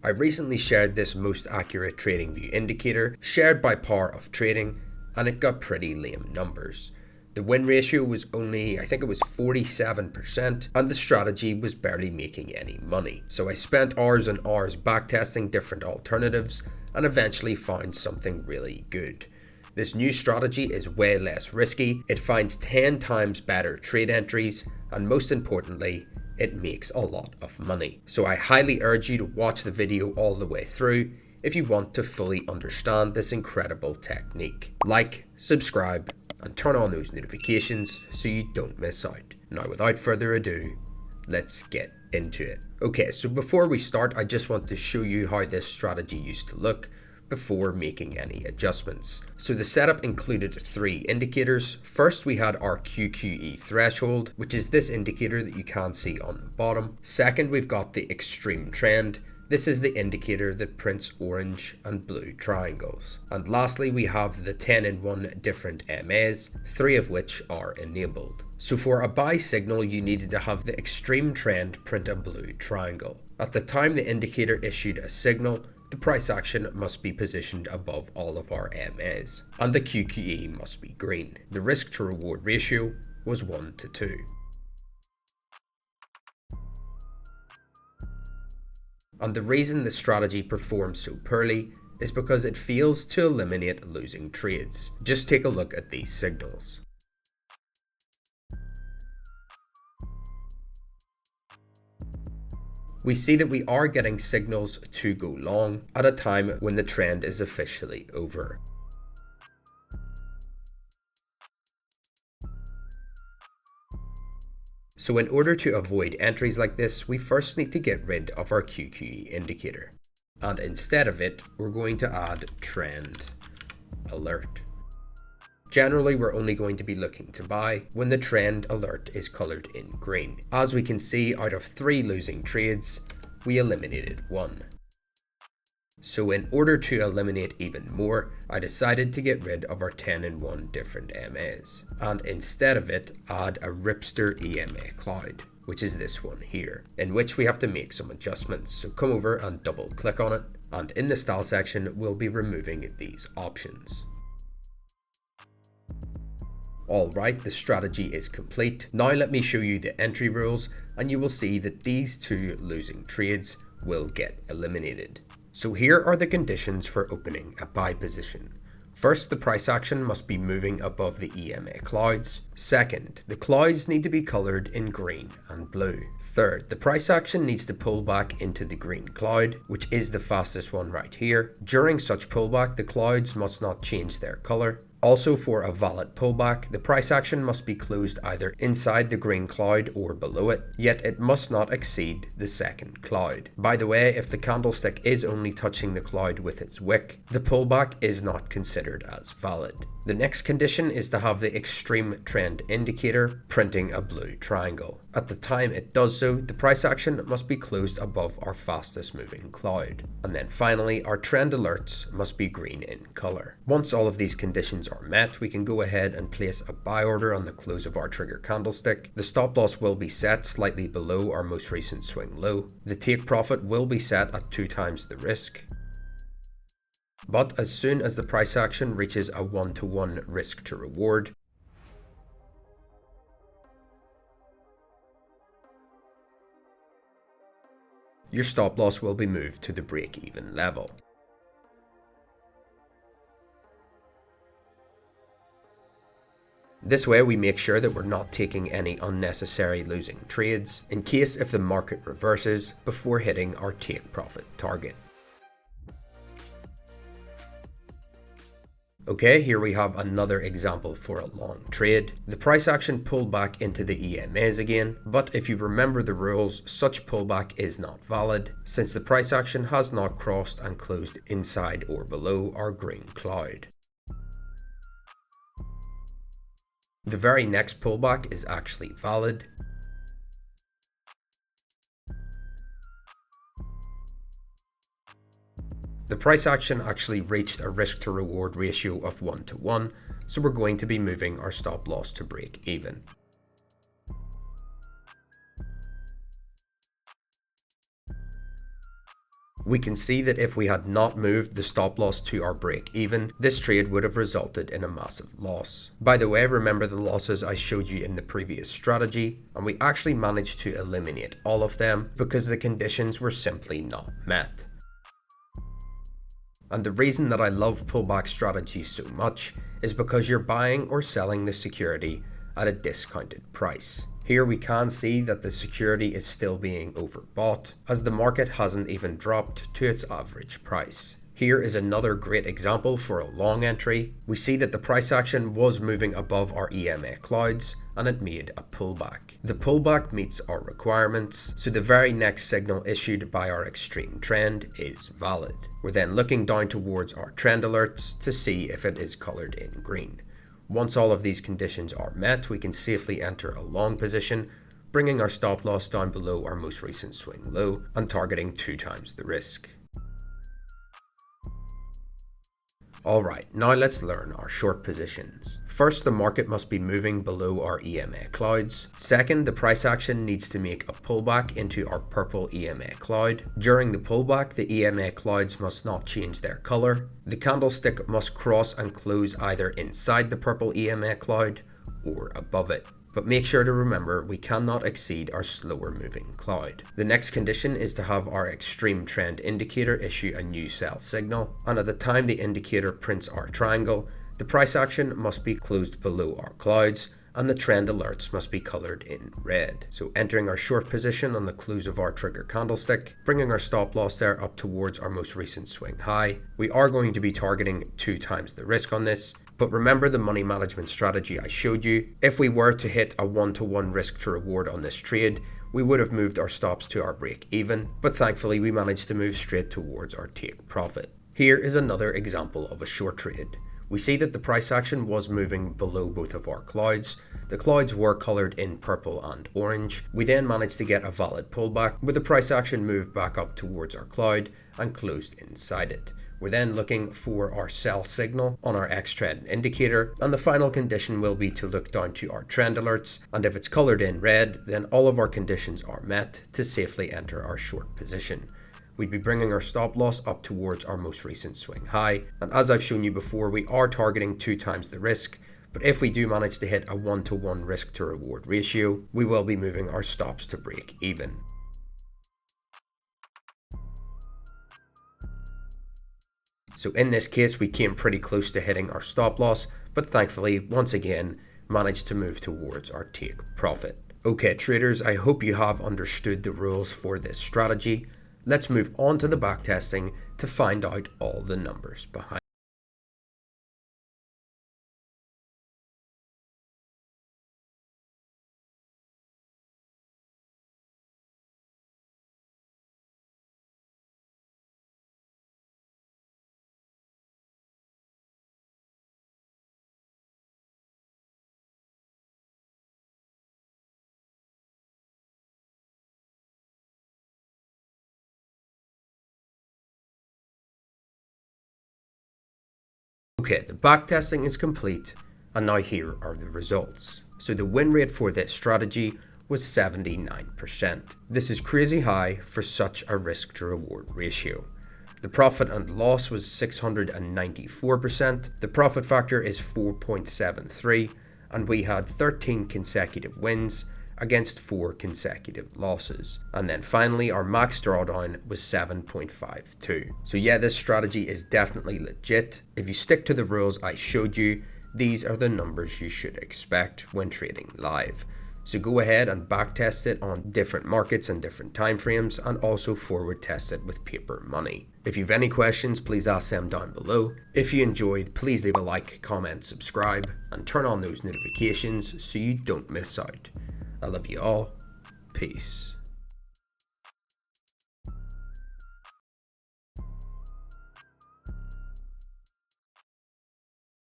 I recently shared this most accurate TradingView indicator shared by Power of Trading, and it got pretty lame numbers. The win ratio was only, I think it was 47%, and the strategy was barely making any money. So I spent hours and hours backtesting different alternatives and eventually found something really good. This new strategy is way less risky, it finds 10 times better trade entries, and most importantly, it makes a lot of money. So I highly urge you to watch the video all the way through if you want to fully understand this incredible technique. Like, subscribe, and turn on those notifications so you don't miss out. Now without further ado, let's get into it. Okay, so before we start, I just want to show you how this strategy used to look before making any adjustments. So the setup included 3 indicators. First, we had our QQE threshold, which is this indicator that you can see on the bottom. Second, we've got the extreme trend. This is the indicator that prints orange and blue triangles. And lastly, we have the 10 in 1 different MAs, 3 of which are enabled. So for a buy signal, you needed to have the extreme trend print a blue triangle. At the time the indicator issued a signal, the price action must be positioned above all of our MAs, and the QQE must be green. The risk to reward ratio was 1:2. And the reason the strategy performs so poorly is because it fails to eliminate losing trades. Just take a look at these signals. We see that we are getting signals to go long at a time when the trend is officially over. So in order to avoid entries like this, we first need to get rid of our QQE indicator. And instead of it, we're going to add trend alert. Generally, we're only going to be looking to buy when the trend alert is colored in green. As we can see, out of 3 losing trades, we eliminated 1. So in order to eliminate even more, I decided to get rid of our 10 in 1 different MAs, and instead of it, add a Ripster EMA cloud, which is this one here, in which we have to make some adjustments. So come over and double click on it, and in the style section, we'll be removing these options. Alright, the strategy is complete. Now let me show you the entry rules, and you will see that these 2 losing trades will get eliminated. So here are the conditions for opening a buy position. First, the price action must be moving above the EMA clouds. Second, the clouds need to be colored in green and blue. Third, the price action needs to pull back into the green cloud, which is the fastest one right here. During such pullback, the clouds must not change their color. Also, for a valid pullback, the price action must be closed either inside the green cloud or below it, yet it must not exceed the second cloud. By the way, if the candlestick is only touching the cloud with its wick, the pullback is not considered as valid. The next condition is to have the extreme trend indicator printing a blue triangle. At the time it does so, the price action must be closed above our fastest moving cloud. And then finally, our trend alerts must be green in color. Once all of these conditions are met, we can go ahead and place a buy order on the close of our trigger candlestick. The stop loss will be set slightly below our most recent swing low. The take profit will be set at 2 times the risk. But as soon as the price action reaches a 1:1 risk to reward, your stop loss will be moved to the break-even level. This way we make sure that we're not taking any unnecessary losing trades in case if the market reverses before hitting our take profit target. Okay, here we have another example for a long trade. The price action pulled back into the EMAs again, but if you remember the rules, such pullback is not valid since the price action has not crossed and closed inside or below our green cloud. The very next pullback is actually valid. The price action actually reached a risk to reward ratio of 1:1, so we're going to be moving our stop loss to break even. we can see that if we had not moved the stop loss to our break even, this trade would have resulted in a massive loss. By the way, remember the losses I showed you in the previous strategy, and we actually managed to eliminate all of them because the conditions were simply not met. And the reason that I love pullback strategies so much is because you're buying or selling the security at a discounted price. Here we can see that the security is still being overbought as the market hasn't even dropped to its average price. Here is another great example for a long entry. We see that the price action was moving above our EMA clouds and it made a pullback. The pullback meets our requirements, so the very next signal issued by our extreme trend is valid. We're then looking down towards our trend alerts to see if it is colored in green. Once all of these conditions are met, we can safely enter a long position, bringing our stop loss down below our most recent swing low and targeting 2 times the risk. Alright, now let's learn our short positions. First, the market must be moving below our EMA clouds. Second, the price action needs to make a pullback into our purple EMA cloud. During the pullback, the EMA clouds must not change their color. The candlestick must cross and close either inside the purple EMA cloud or above it. But make sure to remember we cannot exceed our slower moving cloud. The next condition is to have our extreme trend indicator issue a new sell signal, and at the time the indicator prints our triangle, the price action must be closed below our clouds and the trend alerts must be colored in red. So entering our short position on the close of our trigger candlestick, bringing our stop loss there up towards our most recent swing high. We are going to be targeting 2 times the risk on this. But remember the money management strategy I showed you. If we were to hit a 1-to-1 risk to reward on this trade, we would have moved our stops to our break even, but thankfully we managed to move straight towards our take profit. Here is another example of a short trade. We see that the price action was moving below both of our clouds. The clouds were colored in purple and orange. We then managed to get a valid pullback with the price action moved back up towards our cloud and closed inside it. We're then looking for our sell signal on our X trend indicator, and the final condition will be to look down to our trend alerts, and if it's colored in red, then all of our conditions are met to safely enter our short position. We'd be bringing our stop loss up towards our most recent swing high, and as I've shown you before, we are targeting 2 times the risk, but if we do manage to hit a 1-to-1 risk to reward ratio, we will be moving our stops to break even. So in this case, we came pretty close to hitting our stop loss, but thankfully, once again, managed to move towards our take profit. Okay traders, I hope you have understood the rules for this strategy. Let's move on to the backtesting to find out all the numbers behind. Okay, the backtesting is complete, and now here are the results. So the win rate for this strategy was 79%. This is crazy high for such a risk to reward ratio. The profit and loss was 694%. The profit factor is 4.73, and we had 13 consecutive wins against 4 consecutive losses. And then finally, our max drawdown was 7.52. So yeah, this strategy is definitely legit. If you stick to the rules I showed you, these are the numbers you should expect when trading live. So go ahead and backtest it on different markets and different time frames, and also forward test it with paper money. If you have any questions, please ask them down below. If you enjoyed, please leave a like, comment, subscribe, and turn on those notifications so you don't miss out. I love you all. Peace.